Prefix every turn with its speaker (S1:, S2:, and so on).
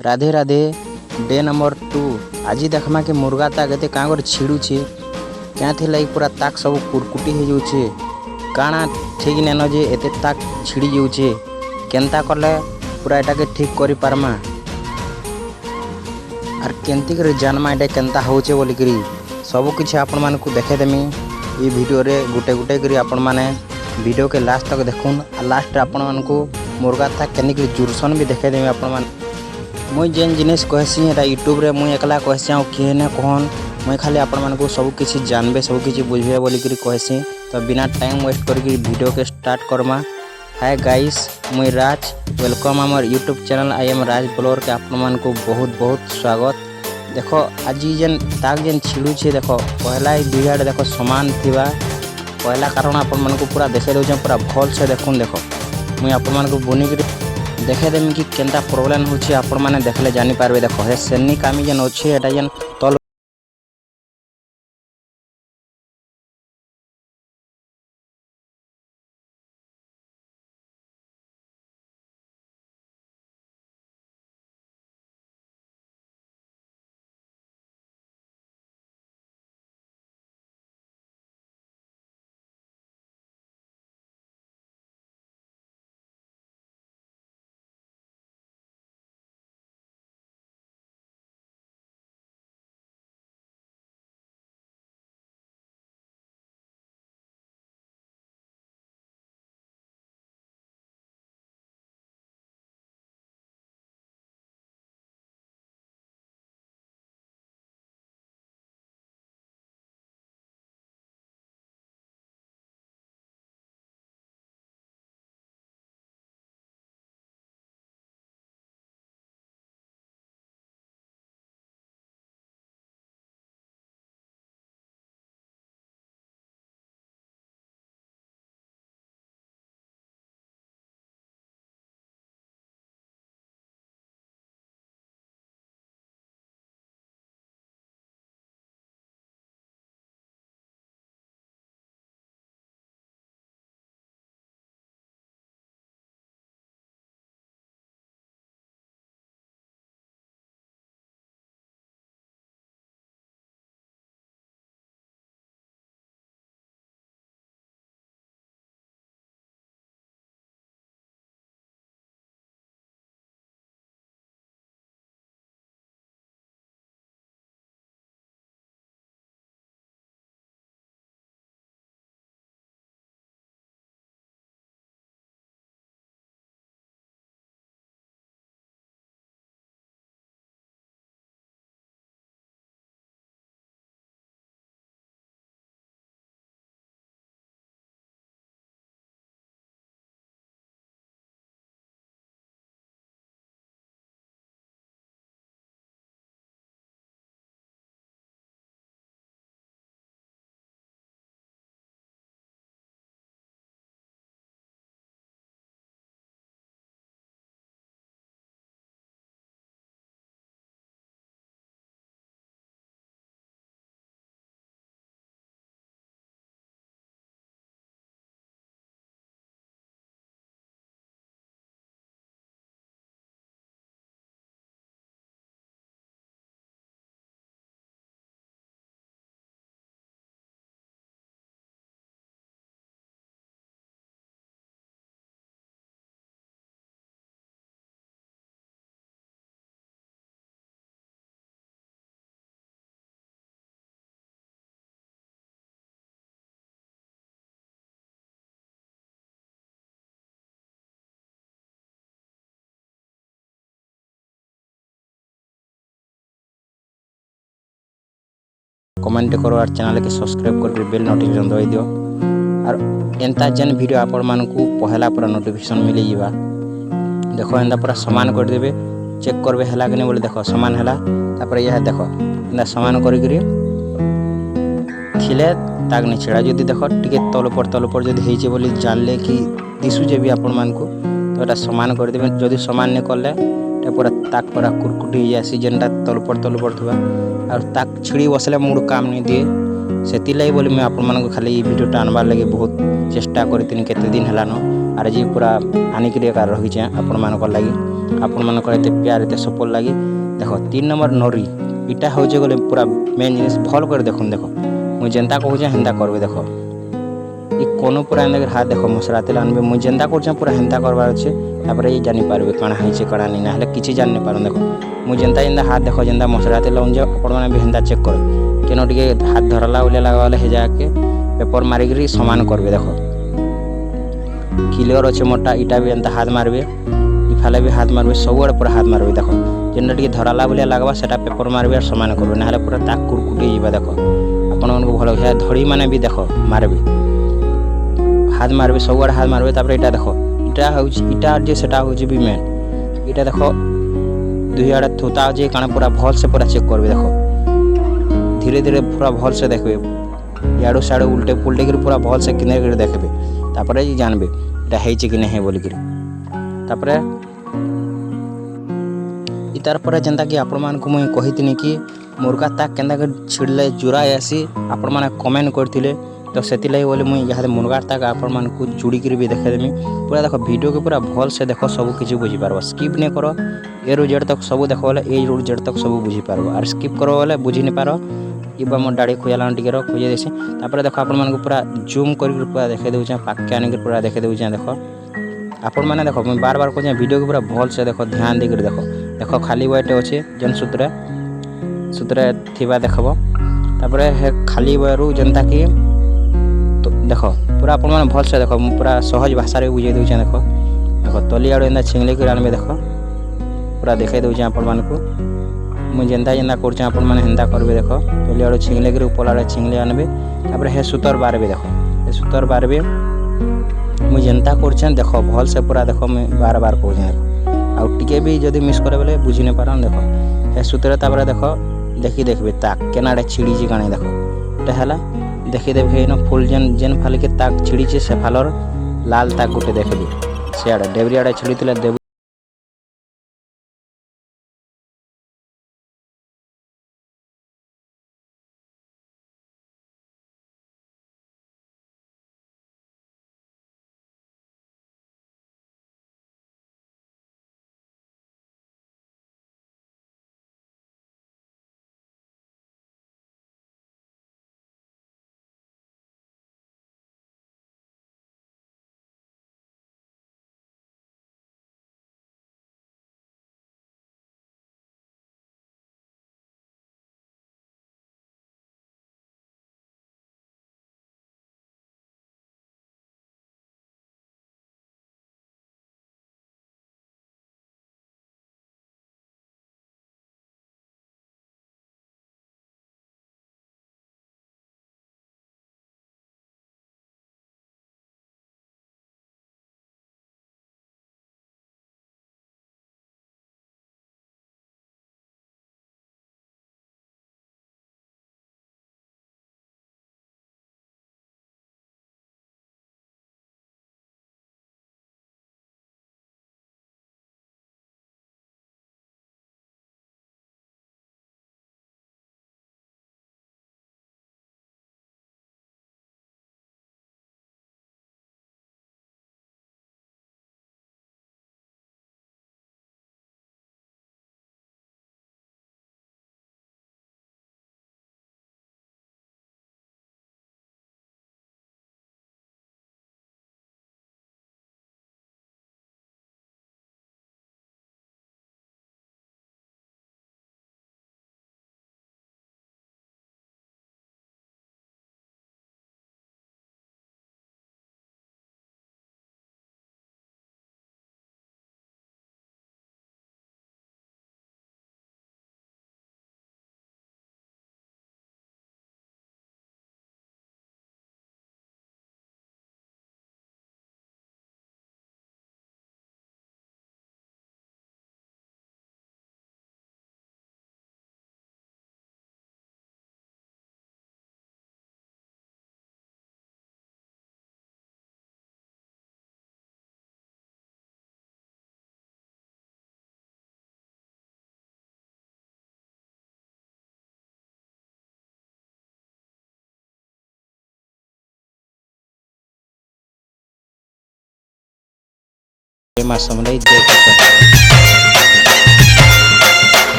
S1: Radhe Radhe. Day number 2। आज देखमा कि मुर्गा ताक एते काँ कर छिड़ुछे क्या थे लगी पूरा ताक सब कुरकुटी हो जाऊे काଣା ठीक नैन जे एते ताक छिड़ी जाऊे केन्ता कले पूरा एटा के ठीक करि पारमा आर केंती कर जानमा एटा केन्ता होचे बोलिकरी सब किछि आपण मानकु देखेदेमी ई वीडियो रे गुटे गुटे करी आपण माने वीडियो के लास्ट तक देखुन आ लास्ट आपण मानकु मुर्गा ताक केनिकरी जुरसन भी देखेदेमी आपण मान मुई जेन जिनिस कहसी एटा यूट्यूब रे मुई एकला कहसी आ किए ने कहन मुई खाली आपण मानकु सब किछि जानबे सब किछि बुझबे बोलिकरी कहसी। तो बिना टाइम वेस्ट करके वीडियो के स्टार्ट करमा। हाय गाइस, मुई राज, वेलकम आमर YouTube channel I am Raj blogger के आपण मानकु बहुत बहुत स्वागत। देखो आज जेन ताक जेन छिड़ू छे देखो पहला दुईआडे देखो समान थिबा पहला कारण आपण मानकु पूरा देखे दउछे पूरा भल से देखुन। देखो मुई आपण मानकु बुनी देखे देमी कि केनता प्रॉब्लम होछि आपण माने देखले जानि पारबे। देखो हे सेनी कामी जेन अछि एटा जेन तल कमेंट करो और चैनल के सब्सक्राइब कर बेल नोटिफिकेशन दबाई दियो और एंता जेन वीडियो आपण मानकु पहला पूरा नोटिफिकेशन मिली जीवा। देखो एंता पूरा समान कर देबे चेक करबे हला कि नै बोले देखो समान हला तापर यह देखो एंता समान करी करी थिले ताक नै छेड़ा जदी देखो टिके तल पर जदी हेजे बोली जानले कि दिसु जे भी आपण मानकु तो एटा समान कर देबे। जदी समान नै करले टे पूरा ताक पूरा कुरकुटी जासी जेनटा तल पर थुआ और ताक छिड़ी बसले मूड काम नहीं दिए सेति लाई बोली मैं आपण मानकु खाली वीडियो टा आनबार लगे बहुत चेष्टा करथिन केते दिन हलानो आर जी पूरा आनी के रही छे आपण मानक लगी। आपण मानकर एते प्यार एते सपोर्ट लगी देख 3 नंबर नरी इटा हो गले पूरा मेन जिनिस भल कर देखुन देख मुझे जेनता कहूँ हेन्ता करबे देख ये कोनो पूरा एंदा हाथ देख मसला तेल आनबे मुझे जेनता कर पूरा हेन्ता करवार अच्छे तापर ये जानी पारबे काଣା है काଣା नहीं ना किसी जान नहीं पार देख मुझे जेनता जेनता हाथ देख जेनता मसला तेल लाऊन आपण मैंने भी हेन्ता चेक कर केन टे हाथ धरला उलिया लगा हे जाके पेपर मारिकी सामान करबे देख क्लियर अच्छे मोटा इटा भी एंता हाथ मारबे इफाले भी हाथ मारबे सब आड़े पूरा हाथ मारबे देख जेनटा टे धराला बोलिया लगवा सेटा पेपर मारबे और सामान करबे ना पूरा ताक कुरकुटी जीवा देख आपण मानक भल धड़ी माने भी देख मारबे हाथ मारबे सब आड़े हाथ मारबे तापर इटा देख इटा हूँ इटा जे सेटा हूँ भी मेन इटा देख दुई आड़े थोता जे काना पूरा भल से पूरा चेक करबे देख धीरे धीरे पूरा भल से देखबे याडू साडू उल्टे पुल्टे कर पूरा भल से किने कर देखबे तापर जानबे इटा हेछि कि नहीं बोलिक तापर इतार पर जेनता कि आपण मानकु मुई कहितनी कि मुर्गा ताक केनता कर छिड़ले जुरा आसी आपण माने कमेंट करथिले तो सेति लई बोले मुई यहाँ मुर्गा ताक आपण मानकु जुड़ी कर भी देखे देमी पूरा देख वीडियो के पूरा भल से देख सब किछि बुझी पारबो स्किप नहीं करो ए रु जेड तक सब देख बोले ए रु जेड तक सब बुझी पारबो आर स्किप करो बोले बुझी नहीं पारो इबा मोर डाड़ी खुयाला टिके रो खुजे देसी तापर देख आपण मानकु पूरा जूम कर पूरा देखे देउछा पाके आनी कर पूरा देखे देउछा देख आपण माने देख मुई बार बार कहूँ वीडियो के पूरा भल से देख ध्यान देकर देख देख खाली बयटे अच्छे जेन सूत्रे सूत्रे थिबा देखब तापर हे खाली बयरू जनता कि तो देख पूरा आपण माने भल से देख पूरा सहज भाषा रे बुझे देउछा देख देख तली आड़े एंदा छिंगले कर आनबे देख पूरा देखे देउछा आपण मानकु मुई जेनता जेनता करछे आपण माने हेन्ता करबे देख तली आड़े छिंगले कर ऊपर आड़े छिंगले आनबे तापर हे सूतर बारबे देख हे सूतर बारबे मुई जेनता करछे देख भल से पूरा देख मैं बार बार कहूँ देख आउ टिके भी जदि मिस करे बोले बुझी नहीं पारन देख हे सूत्र तापर देख देखी देखबे ताक केनाडे छिड़ी जी काणी देख एटा हला देखी देबे न फुल जेन जेन फाली के ताक छिड़ी से फालर लाल ताक गोटे देखबे से आड़े डेबरी आड़े छिड़ीतिले देब मास समलाई देख